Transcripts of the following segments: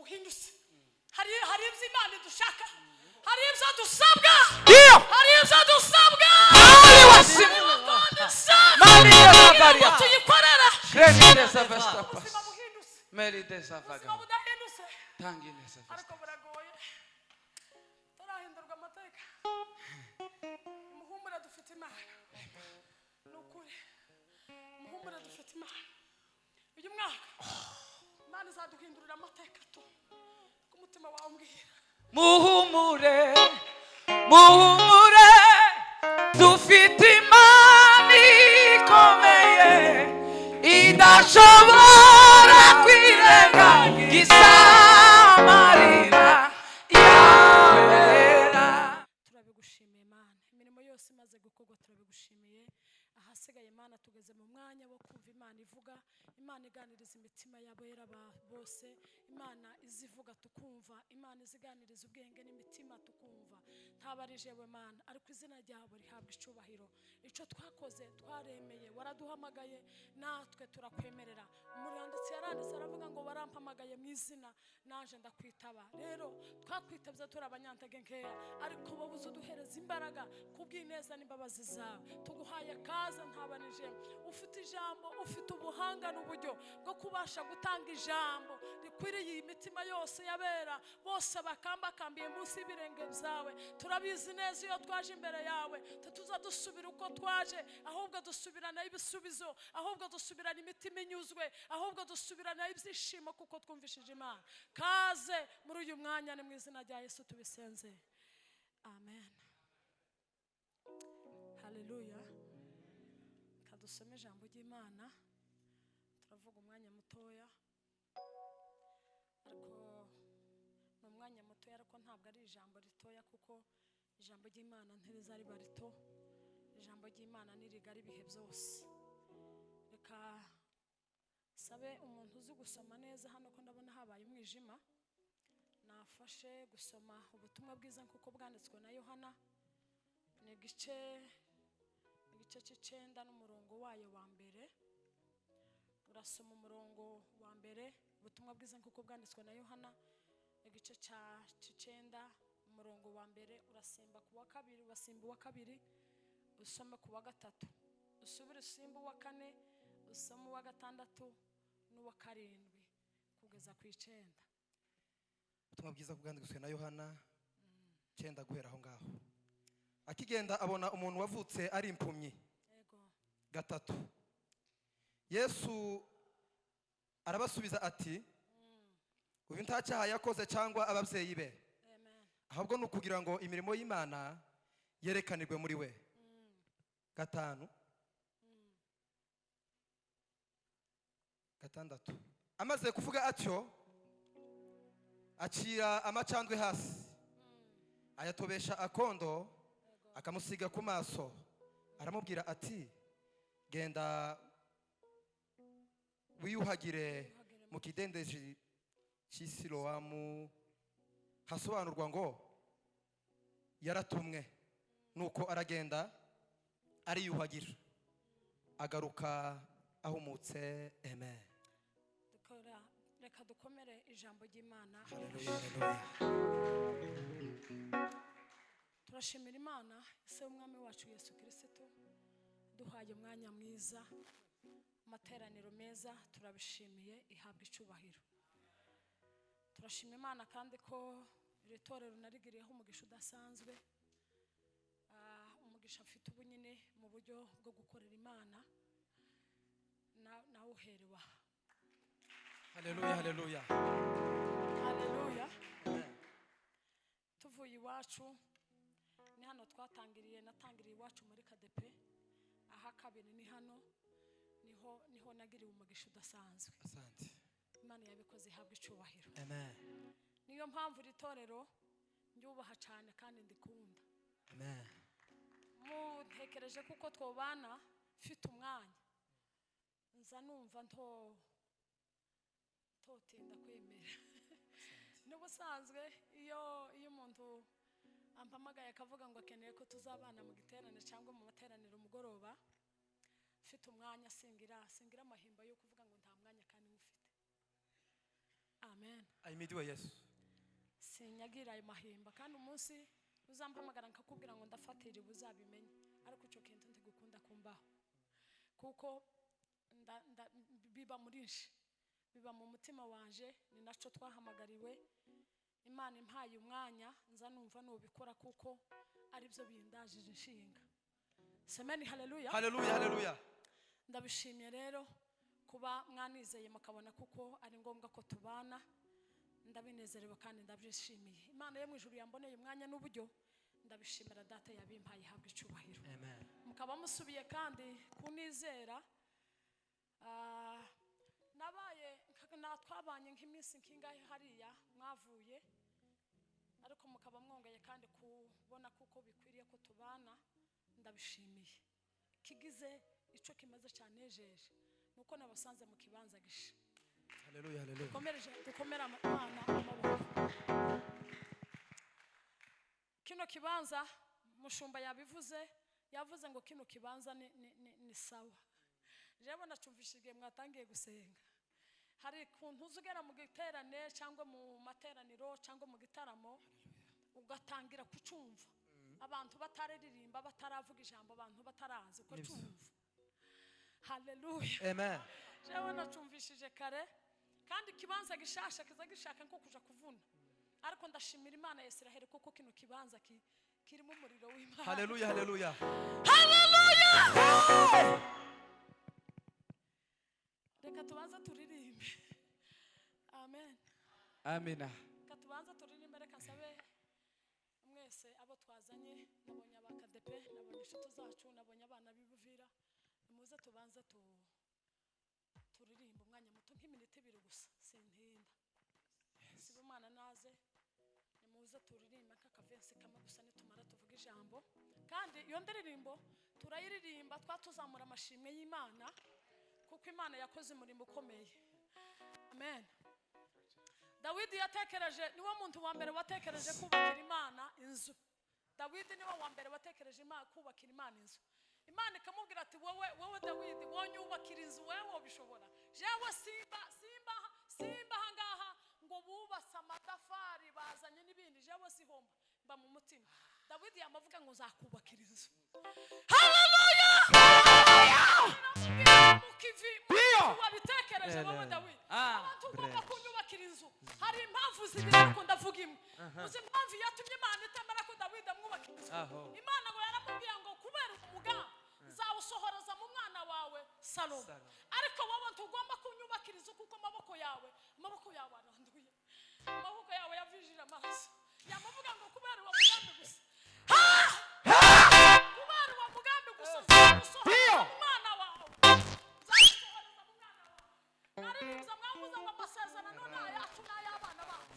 buhindutse. Hari iby'Imana dushaka, hari ibyo dusabwa, hari ibyo dusabwa. tuyikorera ariko buragoye turahindurwa amateka. Muhumura dufite Imana, nukuri muhumura dufite Imana. Uyu mwaka Imana izaduhindurira amateka tu kumutima wawe mbwira. Muhumure dufite Imana ikomeye idashobora kwirengagiza amarira yabera. Turabigushimiye Imana, imirimo yose imaze gukorwa turabigushimiye. Ahasigaye Imana tugeze mu mwanya wo kumva Imana ivuga, Imana iganiriza imitima y'abera bose, Imana izivuga tukumva, Imana iziganiriza ubwenge n'imitima tukumva. Ntabari jewe Mana, ariko izina ryawe rihabwa icubahiro. Ico twakoze twaremeye, waraduhamagaye natwe turakwemerera. Umuranditsi yaranditse aravuga ngo warampamagaye mu izina naje ndakwitaba. Rero twakwitabye turi abanyantege nkeya, ariko wowe uzuduhereza imbaraga kubw'ineza n'imbabazi zawe. Tuguhaye kaza ntabanije, ufite ijambo, ufite ubuhanga n'uburyo bwo kubasha gutanga ijambo rikwiriye imitima yose yabera bose bakambakambiye munsi y'ibirenge byawe. Turabizi neza iyo twaje imbere yawe tuza dusubira uko twaje, ahubwo dusubirana ibisubizo, ahubwo dusubirana imitima inyuzwe, ahubwo dusubirana ibyishimo kuko twumvishije Imana. Kaze muri uyu mwanya, ni mu izina rya Yesu tubisenze, amen. Haleluya. Kadusome ijambo ry'Imana, turavuga umwanya mutoya, ariko ni umwanya mutoya ariko ntabwo ari ijambo ritoya, kuko ijambo ry'Imana ntirizari barito, ijambo ry'Imana nirigari ibihe byose. Reka sabe umuntu uzi gusoma neza hano ko ndabona habaye umwijima, nafashe gusoma ubutumwa bwiza kuko bwanditswe na Yohana, ni igice cy'icenda n'umurongo wayo wa mbere. Urasoma umurongo wa mbere, ubutumwa bwiza kuko bwanditswe na Yohana, igice c'icenda umurongo wa mbere, urasimba ku wa kabiri, urasimba uwa kabiri, usome ku wa gatatu, usubire usimba uwa kane, usome uwa gatandatu n'uwa karindwi kugeza ku icenda. Ubutumwa bwiza bwanditswe na Yohana 9 guhera aho ngaho. Akigenda abona umuntu wavutse ari impumyi. Gatatu. Yesu arabasubiza ati, uyu nta cyaha yakoze cyangwa ababyeyi be, ahubwo nukugira ngo imirimo y'Imana yerekanirwe muri we. Gatanu. Gatandatu. Amaze kuvuga atyo, acira amacandwe hasi, ayatobesha akondo, akamusiga ku maso, aramubwira ati, genda wiyuhagire mu kidendezi cy'Isiloamu, hasobanurwa ngo yaratumwe. Nuko aragenda ariyuhagira, agaruka ahumutse. Amen. Reka dukomere ijambo ry'Imana. Turashimira Imana ise umwami wacu Yesu Kristo, duhaye umwanya mwiza, amateraniro meza, turabishimiye, ihabwa icubahiro. Turashimira Imana kandi ko iri torero narigiriyeho umugisha udasanzwe, umugisha afite ubunyine mu buryo bwo gukorera Imana, nawe uherewa. Haleluya, haleluya. Haleluya. Tuvuye iwacu, ni hano twatangiriye, natangiriye iwacu muri Kadepe, aha kabiri ni hano, niho nagiriwe umugisha udasanzwe. Asante. Imana yabikoze, ihabwa icubahiro. Amen. Niyo mpamvu iri torero ndyubaha cyane kandi ndikunda. Amen. Mutekereje kuko twobana mfite umwanya, nza numva totinda kwemera. N'ubusanzwe iyo umuntu ampamagaye akavuga ngo akeneye ko tuzabana mu giterane cyangwa mu materaniro umugoroba, mfite umwanya singira amahimba yo kuvuga ngo nta mwanya kandi mufite. Amen. ahimidiwe Yesu. sinyagira ayo mahimba kandi umunsi uzampamagara nkakubwira ngo ndafatira uzabimenye ariko icyo kintu ntigukunda kumbaho kuko biba murinshi biba mu mutima wanje ni naco twahamagariwe Imana impaye umwanya nza numva nubikora kuko ari byo bindajije inshinga. Semeni haleluya. Haleluya, haleluya. Ndabishimiye rero kuba mwanizeye mukabona kuko ari ngombwa ko tubana. Ndabinezerewe kandi ndabyishimiye. Imana yo mu ijuru yamboneye umwanya n'uburyo ndabishimira data yabimpaye habwe icubahiro. Amen. Mukaba musubiye kandi kunizera nabaye twabanye nk'iminsi nkingahe hariya mwavuye ariko mukaba mwongeye kandi kubona kuko bikwiriye ko tubana ndabishimiye. Kigize ico kimaze cyanejeje nuko nabasanze mu kibanza gisha. Haleluya, haleluya. Dukomera Imana amaboko. Kino kibanza mushumba yavuze ngo kino kibanza ni sawa. Jewe nacumvishije mwatangiye gusenga. Hari kuntu uzugera mu giterane cyangwa mu materaniro cyangwa mu gitaramo ugatangira kucumva. Abantu batariririmba bataravuga ijambo abantu batarazi uko cumva. Haleluya. Amen. Jewe nacumvishije kare kandi kibanza gishasha gishaka nko kuja kuvuna. Ariko ndashimira Imana ya Israel kuko kino kibanza kirimo umuriro w'Imana. Haleluya, haleluya. Haleluya. Reka tubanza turirimbe. Amen. Amina. Reka tubanza turirimbe reka nsabe mwese abo twazanye nabonye abakadepe nabonye inshuti zacu nabonye abana b'Ibuvira muze tubanza turirimbe umwanya muto nk'iminota 2 gusa sintinda. Sibe Imana naze muze turirimba nk'akavensi kamwe gusa nitumara tuvuga ijambo kandi iyo ndirimbo turayiririmba twatuzamura amashimwe y'Imana kuko Imana yakoze umurimo ukomeye. Amen. Dawidi yatekereje niwe muntu wa mbere watekereje kubakira Imana inzu. Dawidi niwe wa mbere watekereje kubakira Imana inzu. Imana ikamubwira ati wowe Dawidi wonyubakira inzu wewe bishobora. Jewe simba hangaha ngo bubasa amatafari bazanye n'ibindi jewe sihomba mba mu mutima. Dawidi yamavuga ngo zakubakira inzu. Haleluya! Wabitekereje wowe Dawidi. Abantu ugomba kunyubakira inzu. Hari impamvu zibiri ko ndavuga imwe. Uzi impamvu yatumye Imana itemera ko Dawidi amwubakira inzu. Imana ngo yaramubwiye ngo kubera umugambi zawusohoreza mu mwana wawe Salomo. Ariko wowe ntugomba kunyubakira inzu kuko amaboko yawe aranduye. Amaboko yawe yavijije amaraso. Yamavuga ngo kubera uwo mugambi gusa. Kubera uwo mugambi gusa zawusohoreza mu mwana wawe. Zawusohoreza mu mwana wawe. Naribuza mwavuze ngo amasezerano none ayacu n'ay'abana bacu.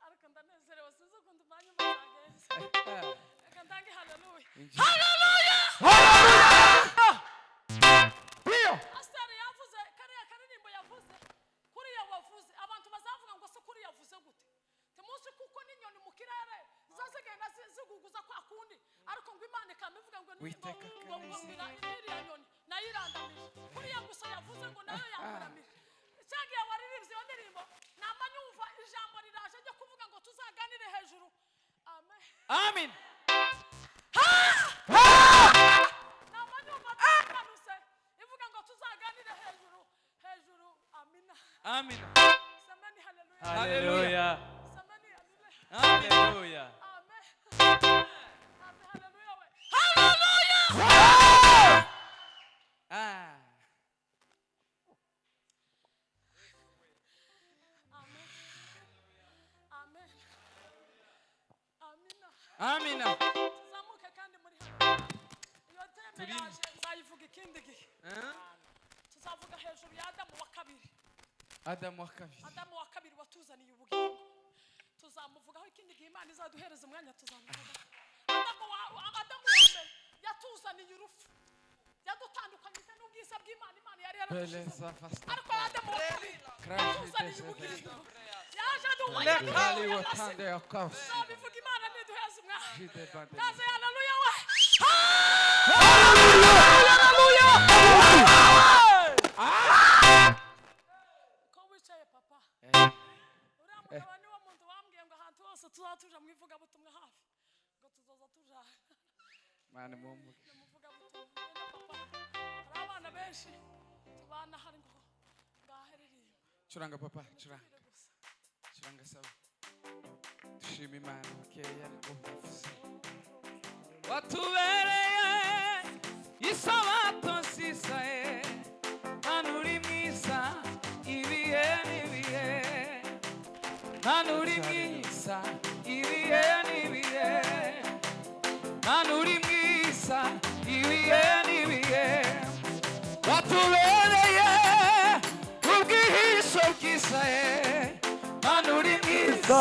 Ariko ndanezerewe sinzi ukuntu umwanya umagenze. Reka ndange haleluya. Haleluya! Pastor yavuze kariya karirimbo yavuze kuriya wavuze abantu bazavuga ngo se kuriya yavuze gute temusi kuko n'inyoni mu kirere zazigenda ziguguza kwa kundi ariko ngo Imana ikamivuga ngo iriya nyoni nayirandamije kuriya gusa yavuze ngo nayo yakuramije cyagiye waririmbye iyo ndirimbo namanyumva ijambo riraje ryo kuvuga ngo tuzaganire hejuru. Amen. Amen. Amina. Samani haleluya. Haleluya. Samani haleluya. Haleluya. Amen. Amen. Haleluya. Haleluya. Ah. Amen. Amen. Amina. Amina. Zamuke kandi muri hano. Iyo teme yaje nzayivuga ikindi gihe. Tuzavuga hejuru ya Adamu wa kabiri. Adamu wa kabiri watuzaniye ubugingo. Tuzamuvugaho ikindi gihe Imana izaduhereza umwanya tuzamuvuga. Adamu wa mbere yatuzaniye urupfu. Yadutandukanyije n'ubwiza bw'Imana Imana yari yaratushyize. Ariko Adamu wa kabiri yatuzaniye ubugingo. Yaje aduhaye Lekali watande yakausi. bivuga Imana niduhereza umwanya. Kaze haleluya we. Haleluya. Ko wicaye papa Eh, uriya mugabo niwo muntu wambwiye ngo ahantu hose tuzatuja mu ivugabutumwa hafi ngo tuzoza tuja Mana mumuge. mu ivugabutumwa papa hari abana benshi tubana hari ngo ngaheririmba Curanga papa, curanga. gusa Curanga sawa. Dushima Imana bakeya ariko bivuze. Watubereye isabato nziza Mana uri mwiza ibihe n'ibihe Mana uri mwiza ibihe n'ibihe Mana uri mwiza ibihe n'ibihe Watubereye ubwihisho bwiza Mana uri mwiza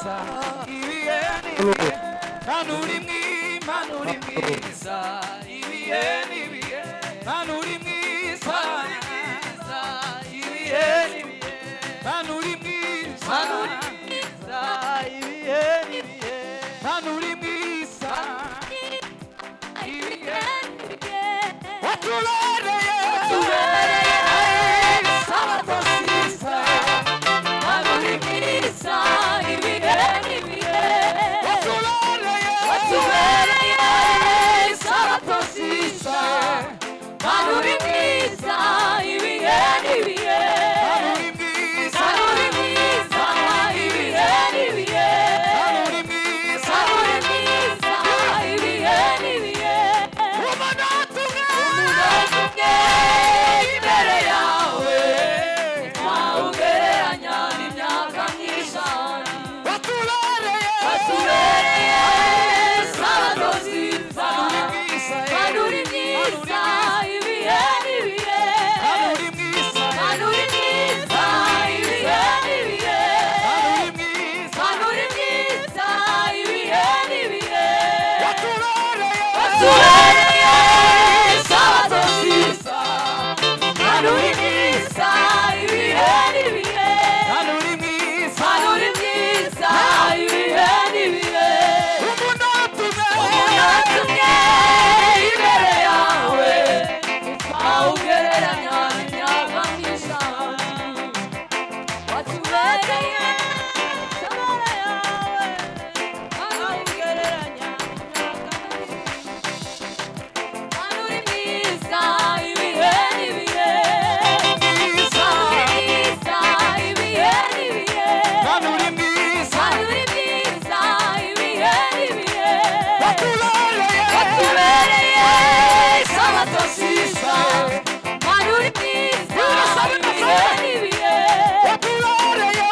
ibihe n'ibihe Mana uri mwiza ibihe n'ibihe Mana uri mwiza ibihe n'ibihe Mana uri mwiza ibihe n'ibihe Mana uri mwiza ibihe n'ibihe Watubereye isabato nziza Mana uri mwiza ibihe n'ibihe Watubereye isabato nziza Mana uri mwiza ibihe n'ibihe Mana uri mwiza ibihe n'ibihe Mana uri mwiza ibihe n'ibihe Umuntu atumwe imbere yawe ntawugereranya n'imyaka myinshi Watubereye isabato nziza Mana uri mwiza ibihe n'ibihe Mana uri mwiza ibihe n'ibihe Mana uri mwiza ibihe n'ibihe Watubereye isabato nziza Mana uri mwiza ibihe n'ibihe Mana uri mwiza ibihe n'ibihe Umuntu atumye imbere yawe ntawugereranya n'imyaka myinshi Watubereye sabara yawe ntawugereranya n'imyaka myinshi Mana uri mwiza ibihe n'ibihe Mana uri mwiza ibihe n'ibihe Mana uri mwiza ibihe n'ibihe Watubereye isabato nziza Mana uri mwiza ibihe n'ibihe Watubereye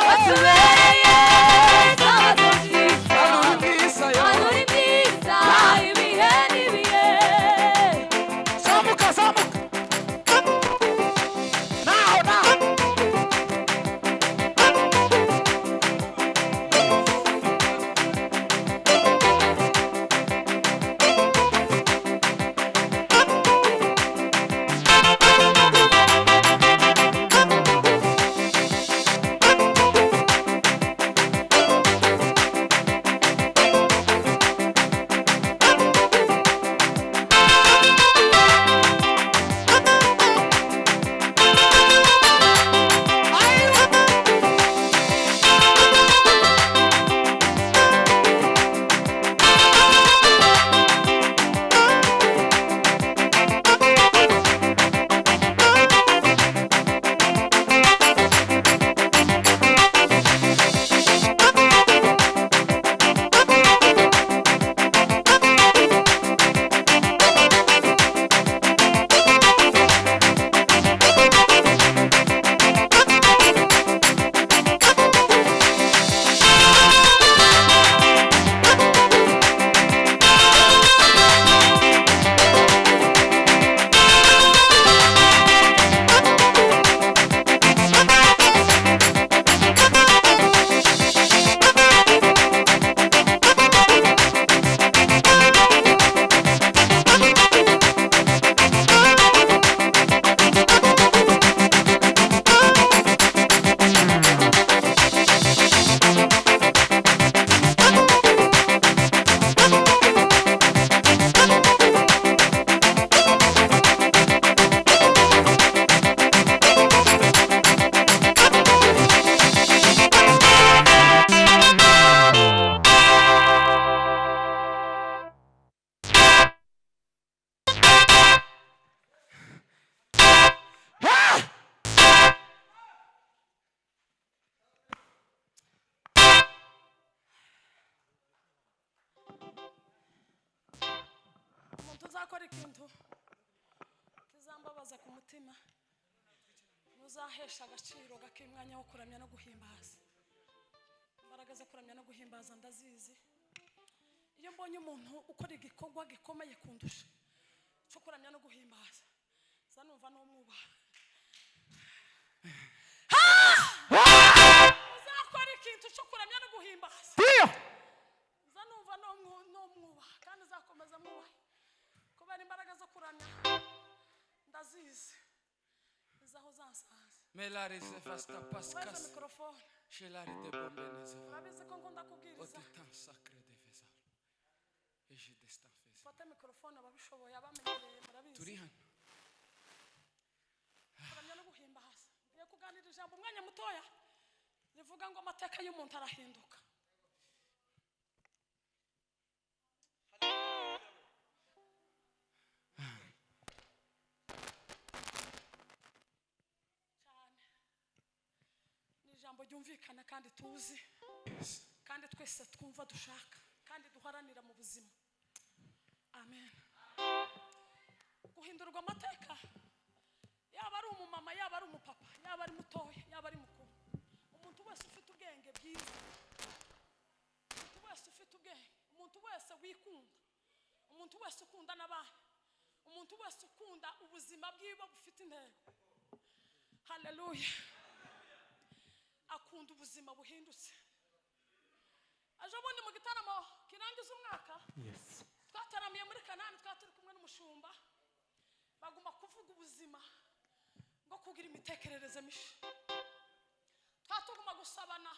muzakora ikintu kizambabaza ku mutima, muzahesha agaciro gakimwanya wo kuramya no guhimbaza. Imbaraga zo kuramya no guhimbaza ndazizi. Iyo mbonye umuntu ukora igikorwa gikomeye kundusha cyo kuramya no guhimbaza, zanumva no mwubaha. Muzakora ikintu cyo kuramya no guhimbaza, zanumva no mwubaha kandi zakomeza mwubaha. Kubera imbaraga zo kuramya ndazizi, izaho zansanze. Melari se fasta paskas. Weza mikrofone. Shelari de bombeneze. Urabizi ko ngunda kubwiriza. Otitan sacré de vezal. Eje destan fez. Fata mikrofone ababishoboye abamenyereye murabizi. Turi hano. Kuramya no guhimbaza. Ngiye kuganira ijambo umwanya mutoya rivuga ngo amateka y'umuntu arahinduka. Ijambo ryumvikana kandi tuzi, kandi twese twumva dushaka, kandi duharanira mu buzima. Amen. Guhindurwa amateka, yaba ari umumama, yaba ari umupapa, yaba ari mutoya, yaba ari mukuru, umuntu wese ufite ubwenge bwiza, umuntu wese ufite ubwenge, umuntu wese wikunda, umuntu wese ukunda n'abandi, umuntu wese ukunda ubuzima bwiwe bufite intego. Haleluya. Akunda ubuzima buhindutse. Aje bundi mu gitaramo kirangiza umwaka, twataramiye muri Kanani, twaturi kumwe n'umushumba, baguma kuvuga ubuzima bwo kugira imitekerereze misha. Twatuguma gusabana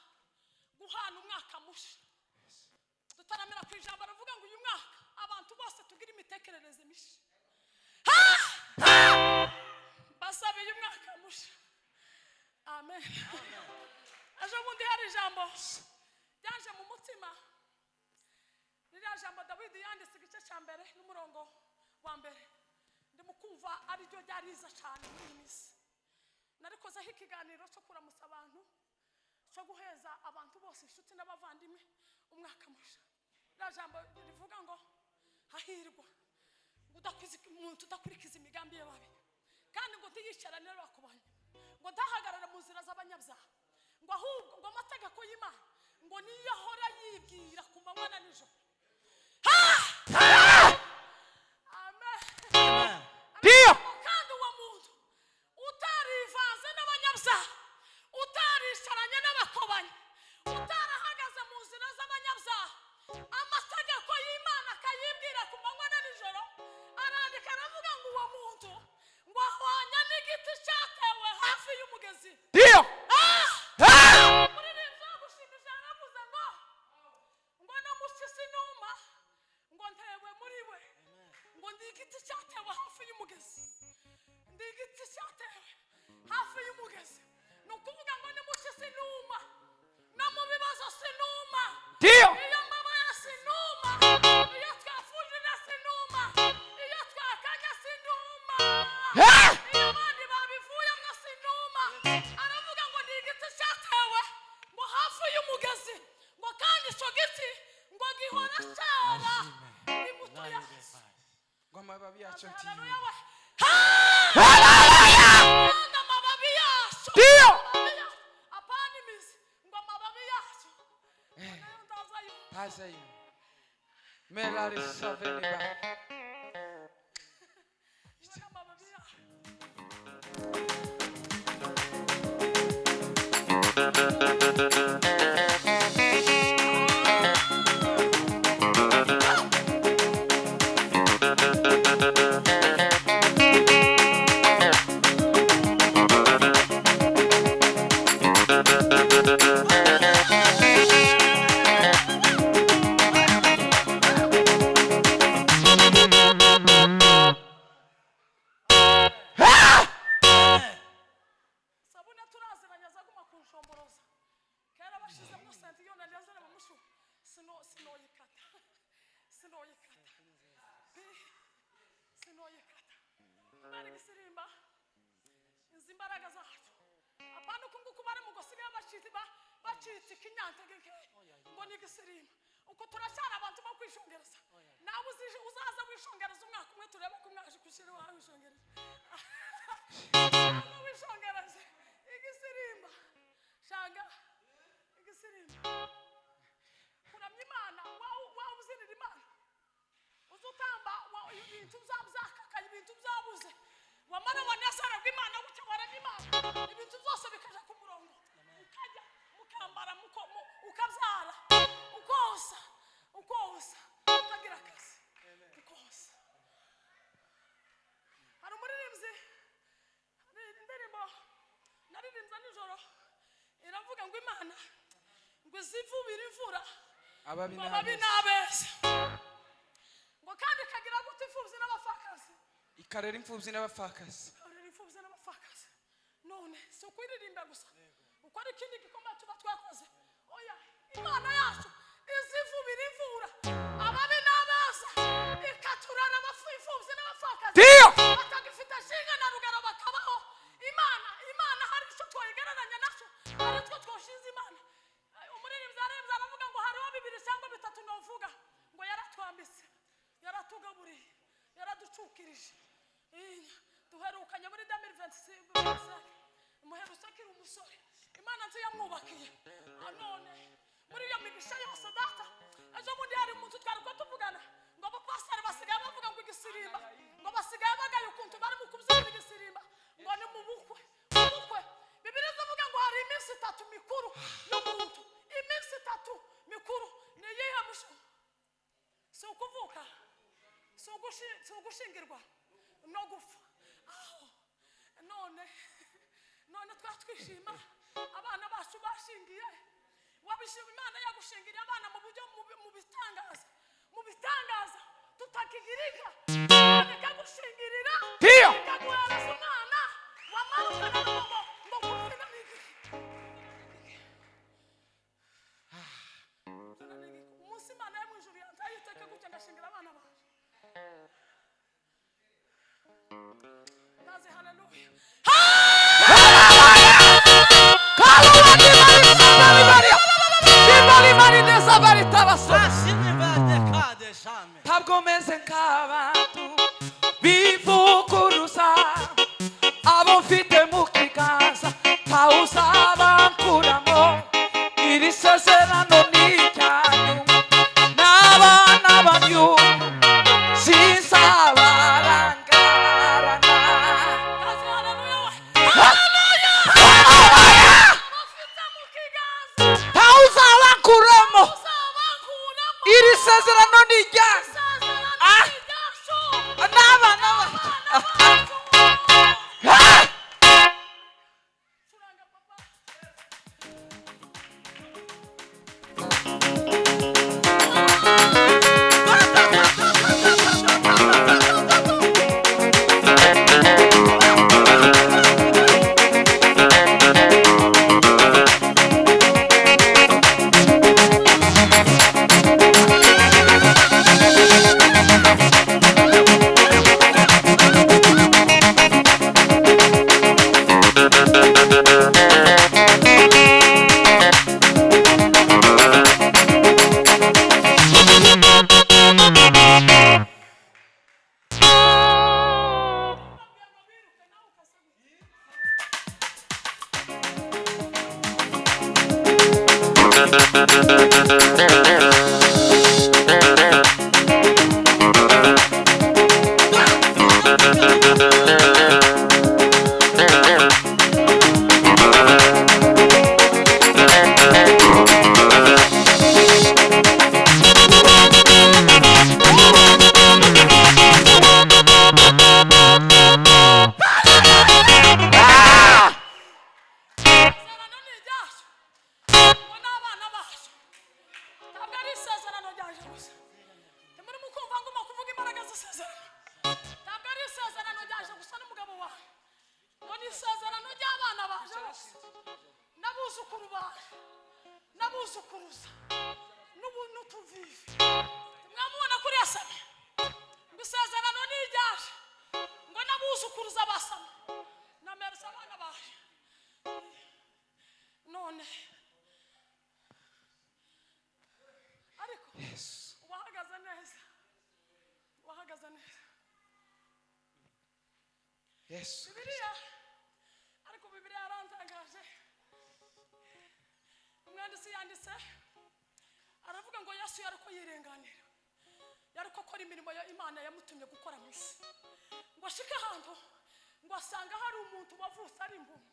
guhana umwaka musha. Dutaramira ku ijambo aravuga ngo uyu mwaka abantu bose tugira imitekerereze misha. Basabe uyu mwaka musha. Amen. Aje bundi hari ijambo yaje mu mutima, ririya jambo Dawidi yanditse igice cya mbere n'umurongo wa mbere, ndimukumva ari ryo ryariza cyane muri iyi minsi. Narikozeho ikiganiro cyo kuramutsa abantu, cyo guheza abantu bose inshuti n'abavandimwe umwaka musha. Ririya jambo rivuga ngo hahirwa umuntu udakurikiza imigambi ye babi, kandi ngo ntiyicarane n'abakubanya, ngo ntahagarare mu nzira z'abanyabyaha, ngo ahubwo ngo amategeko y'Imana ngo niyo ahora yibwira ku manywa na nijoro. Amen. Kandi uwo muntu utarivanze n'abanyabyaha, utaricaranye n'abakobanyi, utarahagaze mu nzira z'abanyabyaha, amategeko y'Imana akayibwira ku manywa na nijoro, arandika aravuga ngo uwo muntu ngo ahwanya n'igiti cyatewe hafi y'umugezi. Muri rimwe gushimisha aravuze ngo no musisi numa ngo ntewe muri we, ngo ndi igiti cyatewe hafi y'umugezi, ndi igiti cyatewe hafi y'umugezi. Ni ukuvuga ngo ni musisi numa, no mu bibazo sinuma, iyo mbabaya sinuma, iyo twafujije sinuma, iyo twakanya sinuma, iyo abandi babivuyemo sinuma. Aravuga ngo ni igiti cyatewe ngo hafi y'umugezi, ngo kandi icyo giti ngo gihora cyera imbuto yazo. Ngo amababi yacu Haleluya ntiyu. we. Kandi amababi yacu, apana imizi, ngo amababi yacu nayo ndazayo. Tazayo. Melari savene ba. Ngo amababi yacu. Sabuna turaziranye azaguma kunshomboroza. Kera bashizemo senti yo naryazana mu mushu. Sinoyikata. Bari gisirimba. Izi imbaraga zacu. Apana kunguku bari mu gosiga bacitse kinyantege nke. Ngo ni gisirimba. uko turacyari abantu bo kwishongereza nawe uzaza wishongereza umwaka umwe turebe ko umwaje kushira wawe wishongereza wishongereza igisirimba shanga igisirimba kuramya Imana wawe uzinira Imana uzutamba ibintu byakakaye ibintu byabuze wamara wanezererwa Imana gutyo waramya Imana ibintu byose bikaja ku murongo ukajya mukambara ukabyara ukosa ukagira akazi ukosa hari umuririmbyi indirimbo naririmbye nijoro iravuga ngo Imana ngo izivubira imvura ababi n'abeza ngo kandi kagira gute imfubyi n'abapfakazi ikarera imfubyi n'abapfakazi none si ukuririmba gusa uko ari ikindi gikombe tuba twakoze oya Imana yacu izivubira imvura ababi n'abeza ikaturana imfubyi n'abapfakazi batagifite shinga na rugero bakabaho Imana hari icyo twayigereranya nacyo hari two twashinze Imana umuririmbyi arembye aravuga ngo hariho 2 cyangwa 3 novuga ngo yaratwambitse yaratugaburiye yaraducukirije duherukanye muri 2026 umuherutse akiri umusore Imana nzi yamwubakiye none muri iyo migisha yose data ejo bundi hari umuntu twari ko tuvugana ngo abapasiteri basigaye bavuga ngo igisirimba ngo basigaye bagaye ukuntu bari mu kubyina igisirimba ngo ni mu bukwe Bibiliya ivuga ngo hari iminsi 3 mikuru y'umuntu iminsi 3 mikuru ni iyihe musho si ukuvuka si ugushingirwa no gupfa none twatwishima abana bacu bashingiye wabishima Imana yagushingiriye abana mu buryo mu bitangaza tutakigirika ikagushingirira ikaguhereza umwana wamarukana ngo kufina n'igi umunsi Imana yo mu ijuru yiteka gutya ngashingira abana bacu naze haleluya ntabwo meze nk'abantu bivuguruza abo mfite mu kiganza ntawuzabankuramo iri sezerano ni iryanyu n'abana banyu sinzabarangarana ntawuzabankuramo iri sezerano ni iryanyu n'abana n'abuzukuruza n'utuvivi mwamubona kuri Asama bisezerano n'iryaje ngo n'abuzukuruza basama namereza abana baje none ariko Yesu. bibiliya ariko bibiliya yarantangaje umwanditsi yanditse aravuga ngo Yesu yari ko yirenganira yari ko akora imirimo ya Imana yamutumye gukora mu isi ngo ashike ahantu ngo asanga hari umuntu wavutse ari impumyi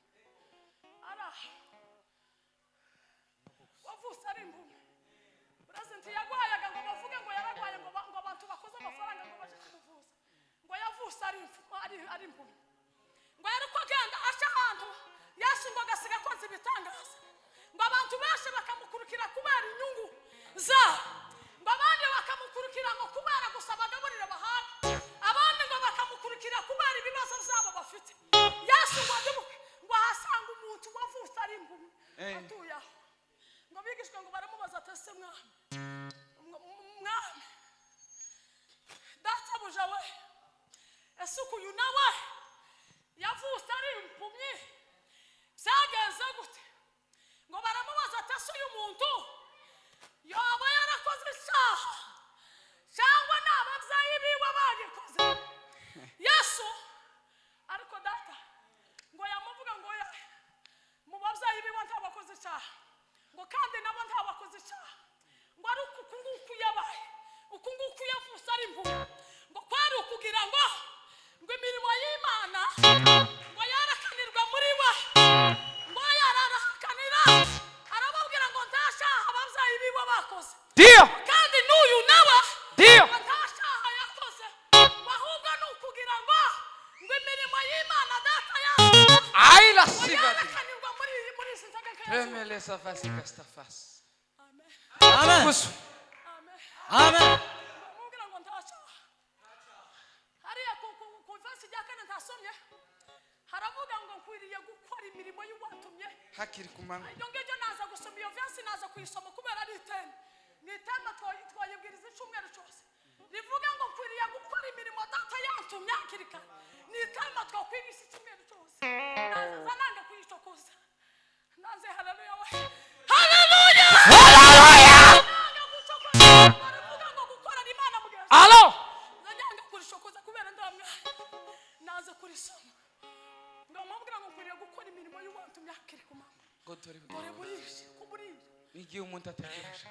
wavutse ari impumyi President yagwayaga ngo bavuge ngo yaragwaye ngo abantu bakoze amafaranga ngo baje kumuvuza ngo yavutse ari impumyi ngo yari ko agenda aca ahantu Yesu ngo agasiga akoze ibitangaza ngo abantu benshi bakamukurikira kubera inyungu zabo ngo abandi bakamukurikira ngo kubera gusa bagaburira bahaga abandi ngo bakamukurikira kubera ibibazo byabo bafite Yesu ngo adubuke ngo ahasanga umuntu wavutse ari impumyi atuye aho ngo bigishwe ngo baramubaza ati ese mwami databuja we ese uyu nawe yavutse ari impumyi byagenze gute ngo baramubaza ati ese uyu muntu yoba yarakoze icyaha cyangwa ni ababyeyi biwe bagikoze Yesu ariko data ngo yamuvuga ngo mu babyeyi biwe ntabakoze icyaha ngo kandi nabo ntabakoze icyaha ngo ari uku nguku yabaye uku nguku yavutse ari impumyi ngo kwari ukugira ngo imirimo y'Imana ngo yarakanirwa muri we ngo yararakanira arababwira ngo ntashaha ababyeyi biwe bakoze Dio. kandi n'uyu nawe Dio. ntashaha yakoze ahubwo ni ukugira ngo imirimo y'Imana data yakoze Ai la siva. yarakanirwa muri izi ntagaka Remele sa face esta face. amen Amen. Kusu. amen Amen. mubwira ngo ntashaha hariya ku verse ya kane ntasomye haravuga ngo nkwiriye gukora imirimo y'uwatumye Hakiri kumanga. iyo ngibyo naza gusoma iyo verse naza kuyisoma kubera ari iteme ni iteme twayibwiriza icyumweru cyose rivuga ngo nkwiriye gukora imirimo data yantumye hakiri kare ni iteme twakwigisha icyumweru cyose naza nange kuyicokoza naze haleluya we haleluya nange gucokoza baravuga ngo gukorera Imana mugenzi Allo. nange kurishokoza kubera ndamwe naze kurisoma ngamubwira ngo nkwiriye gukora imirimo y'uwatumye hakiri kumanga Godore. dore burije kuburije Nigiye umuntu atategereje.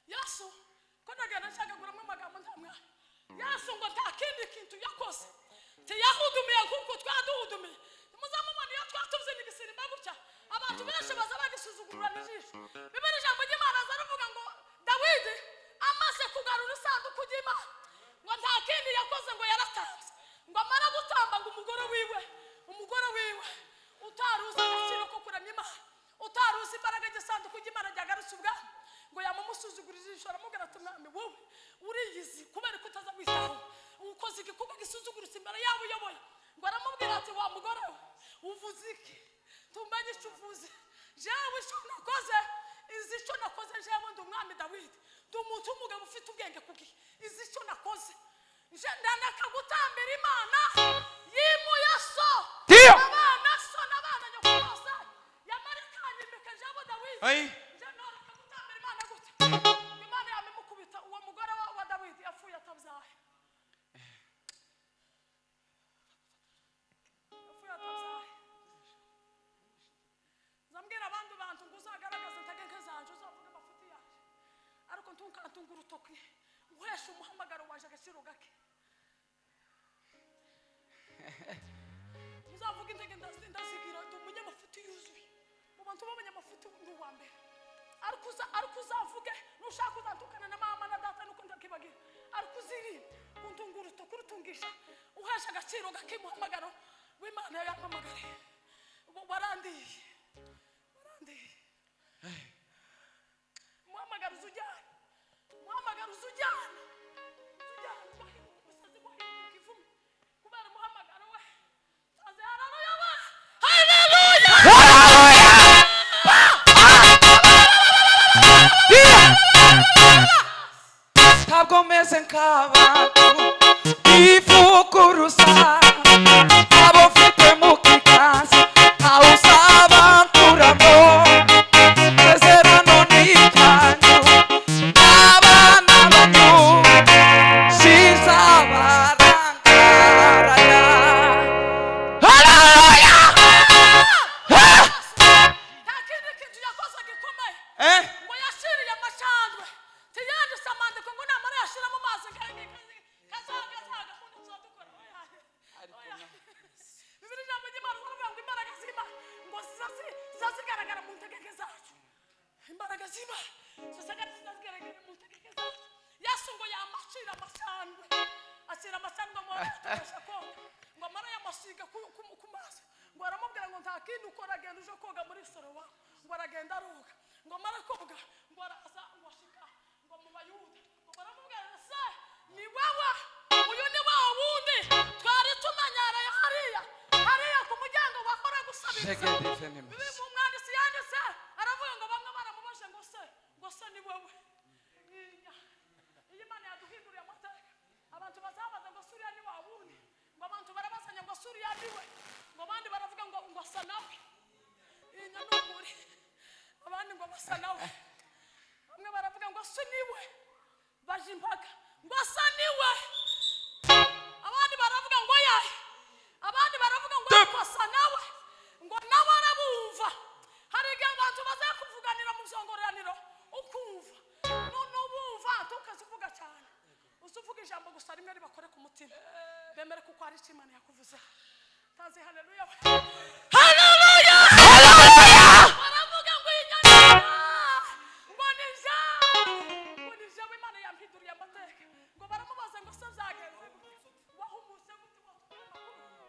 Yesu ko nagenda nshakaguramo amagambo ntamwe Yesu ngo nta kindi kintu yakoze tiyahudumiye kuko twaduhudumiye muzamubona iyo twatuvuze n'igisirima gutya abantu benshi baza bagisuzugurura n'ijisho bibiri ijambo ry'Imana zaravuga ngo Dawidi amaze kugarura isanduku ry'Imana ngo nta kindi yakoze ngo yaratanze ngo amara gutamba ngo umugore wiwe utaruzi agaciro ko kuramya Imana utaruzi imbaraga igisanduku ry'Imana ryagarutse ubwami ngo yamumusuzugura ijisho aramubwira ati mwami wowe uriyizi kubera ko utaza witaho ukoze igikorwa gisuzugurutse imbere yabo uyoboye ngo aramubwira ati wa mugore we uvuze iki tumenye icyo uvuze jewe icyo nakoze izi icyo nakoze jewe ndi umwami Dawidi ndi umuntu w'umugabo ufite ubwenge ku gihe izi icyo nakoze je ndanaka gutambira Imana yimuye so Dio. abana so n'abana nyokose yamarekanye mbeke jewe Dawidi Ai. je ndanaka gutambira Imana gute Imana yamemukubita uwo mugore wa Dawidi yapfuye atabyaye zambwira abandi bantu ngo uzagaragaze intege zanje uzavuga amafuti yaje ariko ntunkantunga urutoki uhesha umuhamagaro waje agaciro gake uzavuga intege ndazigira ndi umunyamafuti yuzuye mu bantu b'abanyamafuti ndi uwa mbere ariko uzavuge nushaka uzandukana na mama na data nuko ndakibagira ariko uzirinde kuntunga urutoki urutungisha uhesha agaciro gake umuhamagaro w'Imana yampamagariye warandiye muhamagaro uzujyana umusazi wahinduka ivumi kubera umuhamagaro we saze haleluya we Ntabwo meze nk'abantu bivuguruza abo mfite mu kiganza ntawe uzaba zizazigaragara mu ntegeke zacu imbaraga ziba zizazigaragara mu ntegeke zacu Yesu ngo yamacira amasandwe asira amasandwe mu atasha koga ngo amara yamasiga ku maso ngo aramubwira ngo nta kintu ukora agenda uje koga muri sorowa ngo aragenda aroga ngo amara koga ngo araza ngo ashika ngo mu bayuda ngo baramubwira se ni wewe uyu ni wa wundi twari tumanyara hariya ku muryango wakora gusabiriza bibi mu mwanditsi yanditse aravuga ngo bamwe baramubashe ngo se ni wewe iyi Imana yaduhinduriye amateka abantu bazabaza ngo suriya ni wa wundi ngo abantu barabasanya ngo suriya ni we ngo abandi baravuga ngo asa nawe iyi nyanukuri abandi ngo basa nawe bamwe baravuga ngo si niwe baje impaka ngo asa niwe abandi baravuga ngo yaye abandi baravuga ngo asa nawe ngo nawe arabumva hari igihe abantu bazakuvuganira mu byongoraniro ukumva none ubumva tukazivuga cyane uzuvuga ijambo gusa rimwe ribakore ku mutima bemere kuko ari cyo Imana yakuvuze tazi haleluya haleluya baravuga ngo inyana ngo nije Imana yampinduriye amateka ngo baramubaza ngo se zagenze wahumuse mutima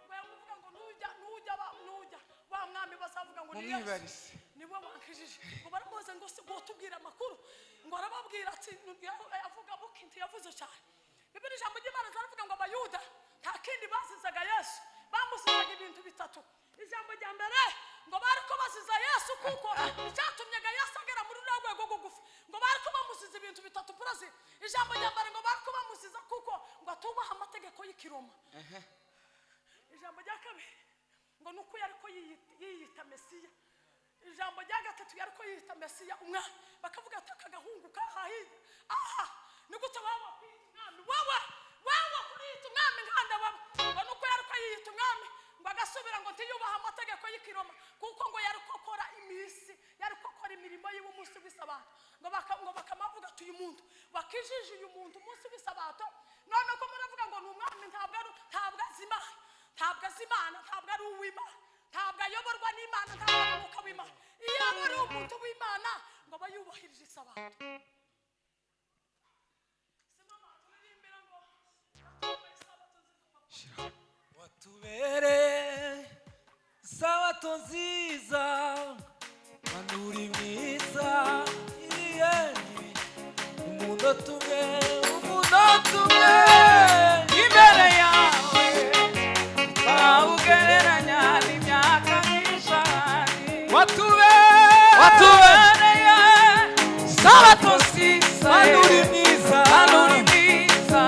ngo yamuvuga ngo nujya wa mwami basavuga ngo niwe wankijije ngo baramubaza ngo se botubwira amakuru ngo arababwira ati avuga bukinti yavuze cyane Bibiri ijambo ry'Imana zaravuga ngo abayuda nta kindi basizaga Yesu bamusizaga ibintu bitatu ijambo rya mbere ngo bariko basiza Yesu kuko icyatumyaga Yesu agera muri rwego gugufi ngo bariko bamusiza ibintu bitatu purazi ijambo rya mbere ngo bariko bamusiza kuko ngo atubaha amategeko y'ikiroma ijambo rya kabiri ngo nuko yariko yiyita Mesiya ijambo rya gatatu yariko yiyita Mesiya umwami bakavuga ati akagahungu kahahiye ni gute waba umwami wawe kuriyita umwami nkanda baba ngo nuko yariko yiyita umwami ngo agasubira ngo ntiyubaha amategeko y'ikiroma kuko ngo yariko akora imisi yariko akora imirimo y'umunsi w'isabato ngo bakamavuga ati uyu muntu bakijije uyu muntu umunsi w'isabato none ko muravuga ngo ni umwami ntabwo azi Imana ntabwo ari uw'Imana ntabwo ayoborwa n'Imana ntabwo ari umwuka w'Imana iyo ari umuntu w'Imana ngo bayubahirije isabato watubere sabato nziza manuri mwiza umuntu tumwe imbere yawe twawugereranya n'imyaka myinshi watubereye sabato nziza manuri mwiza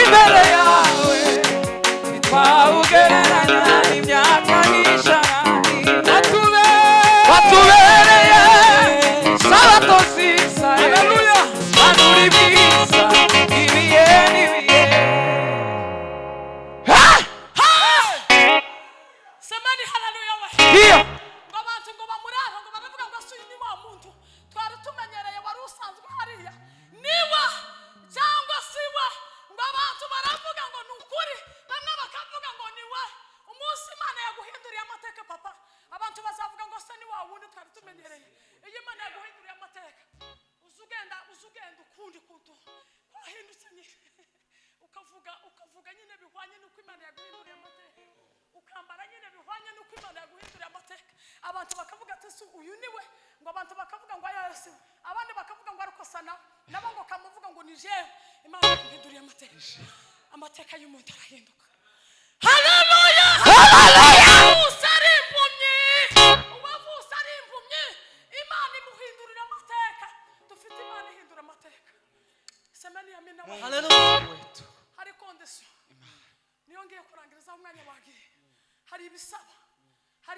imbere yawe twawugereranya n'imyaka myinshi watubereye sabato nziza haleluya manuri mwiza ibihe n'ibihe semani haleluya we iyo ngo abantu ngo bamurara ngo baravuga ngo asuye ni wa muntu twari tumenyereye wari usanzwe hariya niwa cyangwa siwa ngo abantu baravuga ngo ni ukuri bamwe bakavuga ngo ni we umunsi Imana yaguhinduriye amateka papa abantu bazavuga ngo se ni wa wundi twari tumenyereye iyo Imana yaguhinduriye amateka uzugenda ukundi kuntu wahindutse nyine ukavuga nyine bihwanye n'uko Imana yaguhinduriye amateka ukambara nyine bihwanye n'uko Imana yaguhinduriye amateka abantu bakavuga ati se uyu ni we ngo abantu bakavuga ngo Yesu abandi bakavuga ngo ariko sana nabo ngo kamuvuga ngo ni jewe Imana yaguhinduriye amateka y'umuntu arahinduka haleluya uwavuse ari impumyi Imana imuhindurira amateka dufite Imana ihindura amateka semeni ya mina haleluya hari kondisiyo niyo ngiye kurangirizaho umwanya wagiye hari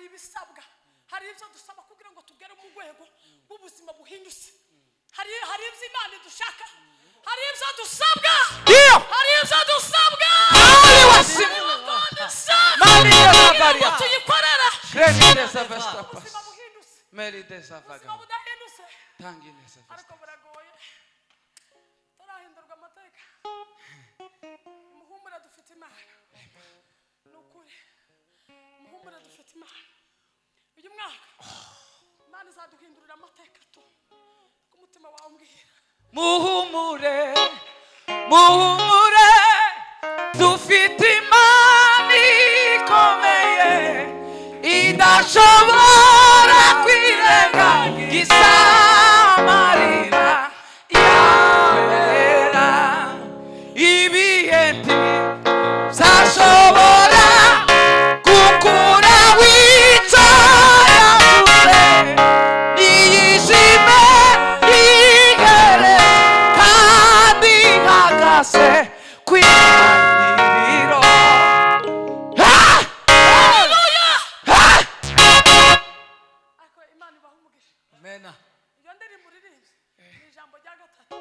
ibisabwa hari ibyo dusaba kugira ngo tugere mu rwego rw'ubuzima buhindutse hari ibyo Imana idushaka hari ibyo dusabwa tuyikorera ubuzima budahindutse ariko buragoye turahindurwa amateka umuhumura dufite Imana uyu mwaka Imana izaduhindurira amateka tu ku mutima wawe umbwira muhumure muhumure dufite imana ikomeye idashobora kwirengagiza amarira yabera ibihe ntibizashobora gukura wica yavuze niyishime yigere kandi ihagaze kwirangiriro ariko Imana ibaha umugisha Amen. iyo ndirimbo uririmba ni ijambo rya gatatu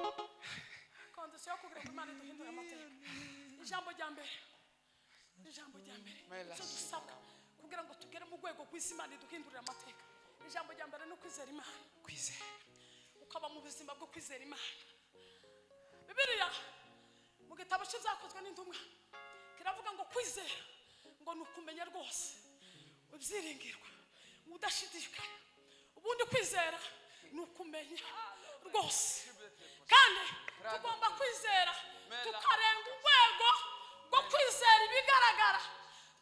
kondisiyo yo kugira ngo Imana iduhindure amateka ijambo rya mbere icyo dusabwa kugira ngo tugere mu rwego rw'isi Imana iduhindurira amateka ijambo rya mbere ni ukwizera Imana kwizera ukaba mu buzima bwo kwizera Imana Bibiliya mu gitabo cy'ibyakozwe n'intumwa kiravuga ngo kwizera ngo ni ukumenya rwose ubyiringirwa udashidikanya ubundi kwizera ni ukumenya rwose kandi tugomba kwizera tukarenga urwego rwo kwizera ibigaragara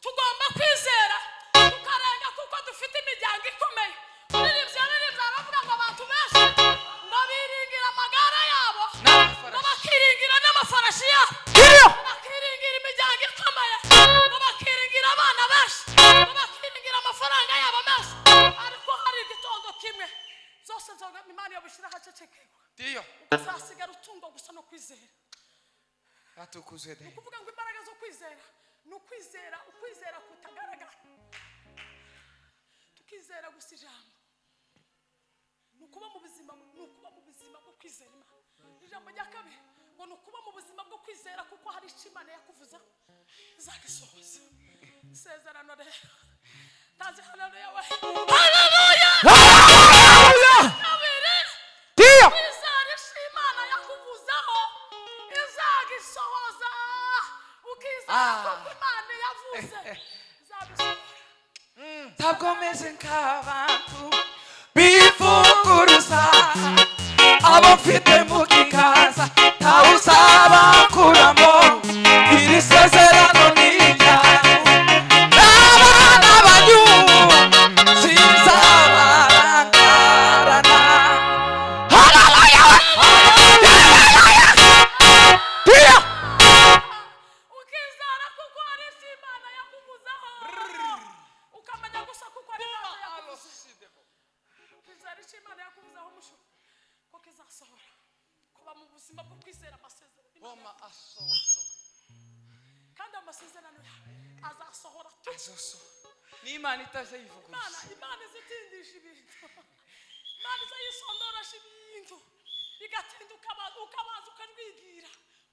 tugomba kwizera tukarenga kuko dufite imiryango ikomeye uririmbye aravuga ngo abantu benshi ngo biringira amagara yabo ngo bakiringira n'amafarashi yabo ngo bakiringira imiryango ikomeye ngo bakiringira abana benshi ngo bakiringira amafaranga yabo menshi ariko hari igitondo kimwe zose nzoga Imana yabushyira hacecekerwa ndiyo uzasigara utungwa gusa no kwizera atukuzwe de kuvuga ngo imbaraga zo kwizera ni ukwizera kutagaragara tukizera gusa ijambo ni ukuba mu buzima bwo kwizera Imana ijambo rya kabiri ngo ni ukuba mu buzima bwo kwizera kuko hari icyo Imana yakuvuza izagisohoza isezerano rero tazi haleluya we haleluya ndiyo kwizera icyo Imana yakuvuzaho izagisohoza ukizera kuko Imana yavuze izabisohoza ntabwo meze nk'abantu bivuguruza abo mfite mu kiganza ntawe uzabakuramo iri sezerano ni iryanyu n'abana banyu sinzabarangarana haleluya ndiyo ukizera kuko hari icyo Imana yakuvuzaho ukamenya gusa kuko ari Imana yakuvuze ukizera icyo Imana yakuvuzaho musho ko kizasohora kuba mu buzima bwo kwizera amasezerano Boma kandi amasezerano yawe azasohora tu n'Imana itazayivuguruza Imana izitindisha ibintu Imana izayisondoresha ibintu bigatinda ukabanza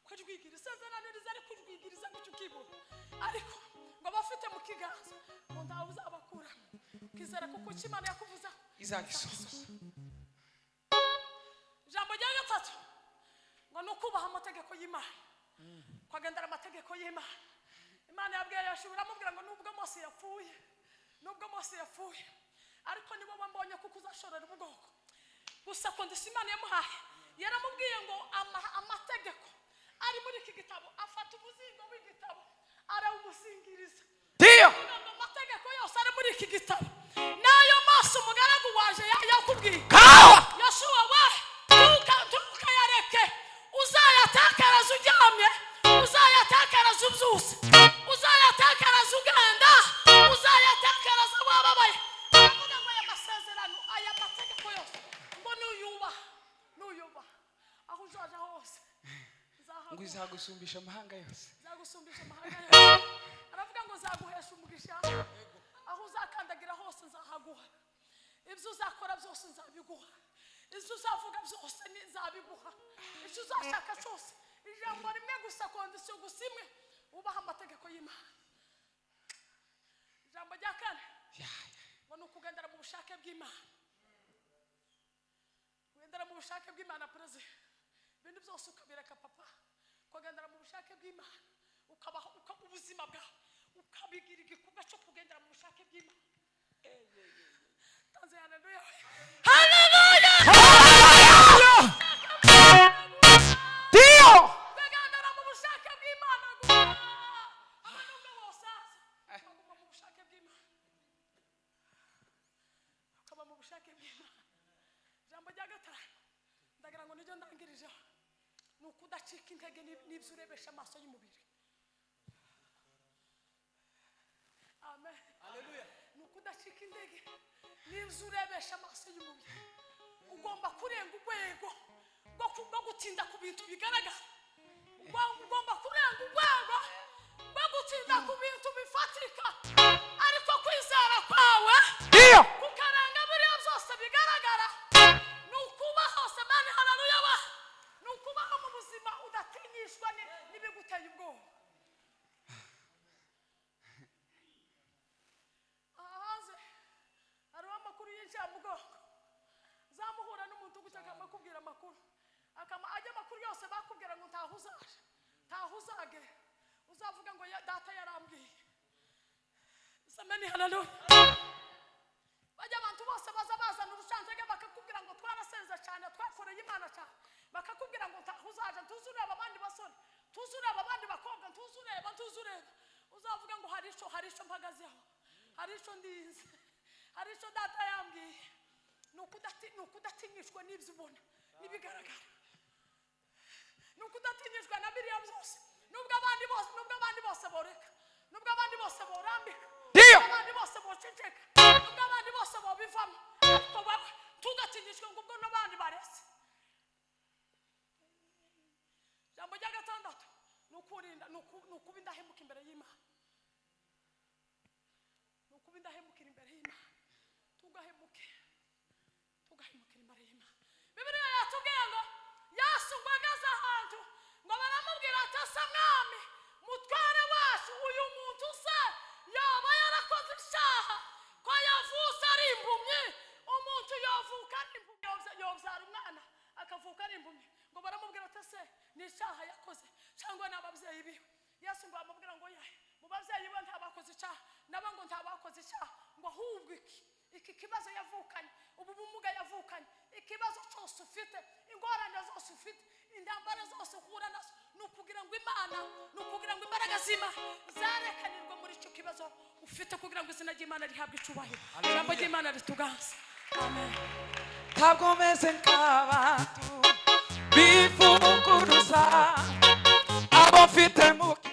ukarwigira isezerano rizari kurwigiriza gutyo ukibura ariko ngo abafite mu kiganza ngo ntawe uzabakura ukizera kuko icyo Imana yakuvuzaho izagisohoza ijambo rya gatatu ngo ni ukubaha amategeko y'Imana kwagendera amategeko y'Imana Imana yabwiye Yoshua iramubwira ngo nubwo Mose yapfuye ariko nibo bambonye kuko uzashorera ubwoko gusa kondisiyo Imana yamuhaye yaramubwiye ngo amategeko ari muri iki gitabo afata umuzingo w'igitabo arawumusingiriza ndiyo amategeko yose ari muri iki gitabo nayo Mose umugaragu waje yakubwiye kawa Yoshua we ntukayareke uzayatekereza uryamye uzayatekereza ubyutse uzayatekereza ugenda uzayatekereza wababaye aravuga ngo aya masezerano aya mategeko yose ngo nuyubaha aho uzaja hose ngo izagusumbisha amahanga yose zagusumbisha amahanga yose aravuga ngo zaguhesha umugisha aho uzakandagira hose nzahaguha ibyo uzakora byose nzabiguha ibyo uzavuga byose nzabiguha icyo uzashaka cyose ijambo rimwe gusa kondisiyo gusa imwe ubaha amategeko y'Imana ijambo rya kane ngo ni ukugendera mu bushake bw'Imana kugendera mu bushake bw'Imana perezida ibindi byose ukabireka papa kugendera mu bushake bw'Imana ukabaho ubuzima bwawe ukabigira igikorwa cyo kugendera mu bushake bw'Imana gatanu ndagira ngo nijyo ndangirijeho ni ukudacika intege n'ibyo urebesha amaso y'umubiri. Amen. Haleluya. Ni ukudacika intege n'ibyo urebesha amaso y'umubiri. Ugomba kurenga urwego rwo gutinda ku bintu bigaragara. Ugomba kurenga urwego rwo gutinda ku bintu bifatika, ariko kwizera kwawe kukaranga biriya byose bigaragara. Ni ukubaho semani. Haleluya. Ni ukubaho mu buzima udatinyishwa n'ibiguteye ubwoba. Ahaze hariho amakuru y'incamugongo. Zamuhura n'umuntu gutaka amakubwira amakuru, ajya amakuru yose bakubwira ngo ntahuzage uzavuga ngo data yarambwiye. Semeni. Haleluya. Bajya abantu bose bazana urushantege bakakubwira ngo twarasenze cyane, twakoreye Imana cyane, bakakubwira ngo ntahuzaje, ntuzureba abandi basore, ntuzureba abandi bakobwa, ntuzureba. Uzavuga ngo hari icyo mpagazeho, hari icyo ndinze, hari icyo data yambwiye. Ni ukudatinyishwa n'ibyo ubona n'ibigaragara. Ni ukudatinyishwa na biriya byose, nubwo abandi bose boreka, nubwo abandi bose borambika, nubwo abandi bose boceceka, nubwo abandi bose bobivamo, ariko wowe tugatinyishwe ngo ubwo n'abandi barese. Jambo rya gatandatu ni ukuba indahemuka imbere y'Imana. Ni ukuba indahemukira imbere y'Imana. Tugahemukira imbere y'Imana. Bibiliya yatubwiye ngo Yesu ngo ageze ahantu ngo baramubwira ati asa mwami mutware wacu, uyu muntu se yaba yarakoze icyaha ko yavutse ari impumyi? Umuntu yavuka ari impumyi, yobyara umwana akavuka ari impumyi. Ngo baramubwira ati se ni icyaha yakoze cyangwa n'ababyeyi biwe? Yesu ngo amubwira ngo mu babyeyi be ntabakoze icyaha, nabo ngo ntabakoze icyaha, ngo ahubwo iki kibazo yavukanye, ubu bumuga yavukanye, ikibazo cyose ufite, ingorane zose ufite, intambara zose uhura nazo, ni ukugira ngo imbaraga z'Imana zarekanirwe muri icyo kibazo ufite, kugira ngo izina ry'Imana rihabwe icyubahiro, ijambo ry'Imana rituganze. Amen. ntabwo meze nk'abantu bivuguruza abo mfite mu